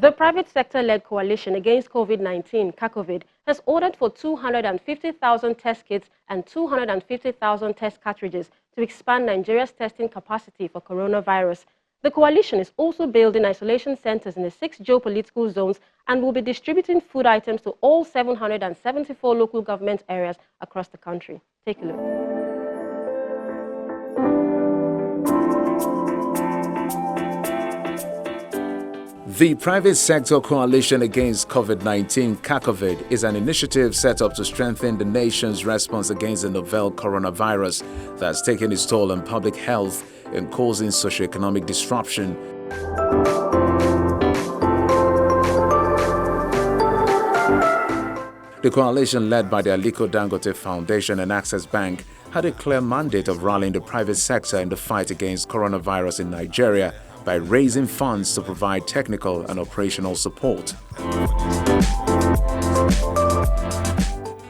The private sector-led coalition against COVID-19, CACOVID, has ordered for 250,000 test kits and 250,000 test cartridges to expand Nigeria's testing capacity for coronavirus. The coalition is also building isolation centers in the 6 geopolitical zones and will be distributing food items to all 774 local government areas across the country. Take a look. The Private Sector Coalition Against COVID-19, CACOVID, is an initiative set up to strengthen the nation's response against the novel coronavirus that's taken its toll on public health and causing socioeconomic disruption. The coalition, led by the Aliko Dangote Foundation and Access Bank, had a clear mandate of rallying the private sector in the fight against coronavirus in Nigeria by raising funds to provide technical and operational support.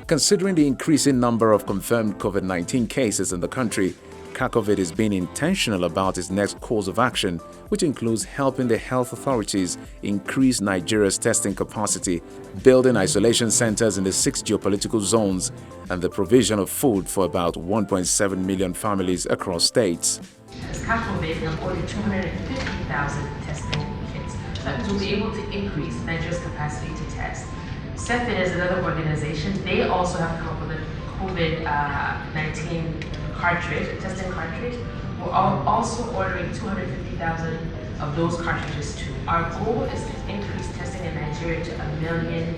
Considering the increasing number of confirmed COVID-19 cases in the country, CACOVID is being intentional about its next course of action, which includes helping the health authorities increase Nigeria's testing capacity, building isolation centers in the 6 geopolitical zones, and the provision of food for about 1.7 million families across states. CACOVID have ordered 250,000 testing kits to be able to increase Nigeria's capacity to test. CEFID is another organization. They also have come up with a COVID-19 testing cartridge. We're also ordering 250,000 of those cartridges too. Our goal is to increase testing in Nigeria to 1 million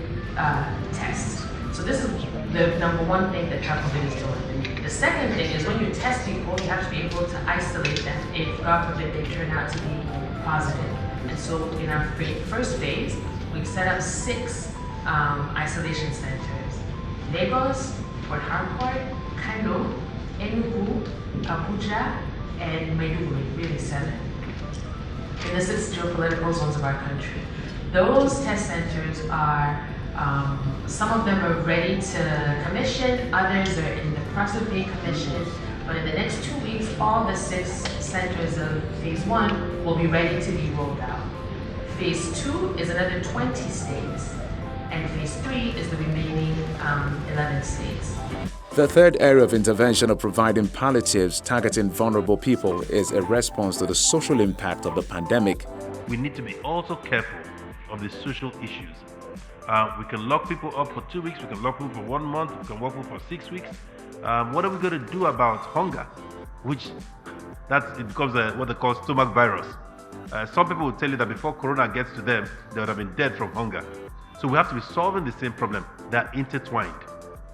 tests. So this is the number one thing that CACOVID is doing. The second thing is when you test people, you have to be able to isolate them if, God forbid, they turn out to be positive. And so in our first phase, we set up 6 isolation centers: Lagos, Port Harcourt, Kano, Enugu, Abuja, and Maiduguri, really 7, in the 6 geopolitical zones of our country. Those test centers are, some of them are ready to commission, others are in the process of being commissioned, but in the next 2 weeks, all the 6 centers of phase 1 will be ready to be rolled out. Phase 2 is another 20 states, and phase 3 is the remaining 11 states. The third area of intervention of providing palliatives targeting vulnerable people is a response to the social impact of the pandemic. We need to be also careful of the social issues. We can lock people up for 2 weeks, we can lock people for 1 month, we can lock people for 6 weeks. What are we going to do about hunger? It becomes what they call stomach virus. Some people will tell you that before Corona gets to them, they would have been dead from hunger. So we have to be solving the same problem. They're intertwined.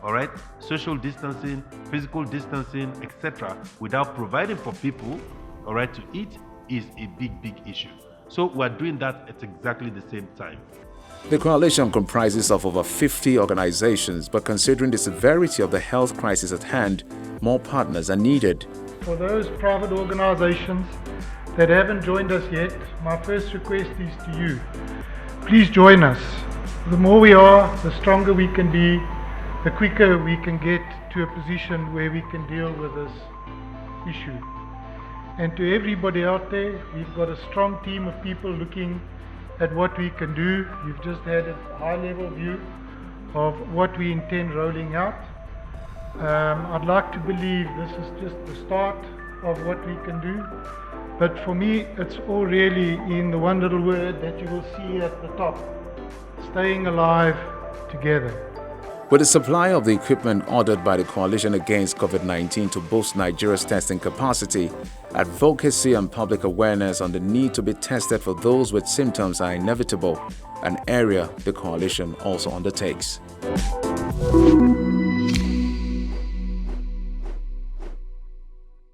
All right, social distancing, physical distancing, etc., without providing for people, all right, to eat is a big issue. So we're doing that at exactly the same time. The coalition comprises of over 50 organizations, but considering the severity of the health crisis at hand, more partners are needed. For those private organizations that haven't joined us yet, my first request is to you. Please join us. The more we are, the stronger we can be, the quicker we can get to a position where we can deal with this issue. And to everybody out there, we've got a strong team of people looking at what we can do. You've just had a high-level view of what we intend rolling out. I'd like to believe this is just the start of what we can do. But for me, it's all really in the one little word that you will see at the top: staying alive together. With the supply of the equipment ordered by the Coalition Against COVID-19 to boost Nigeria's testing capacity, advocacy and public awareness on the need to be tested for those with symptoms are inevitable, an area the coalition also undertakes.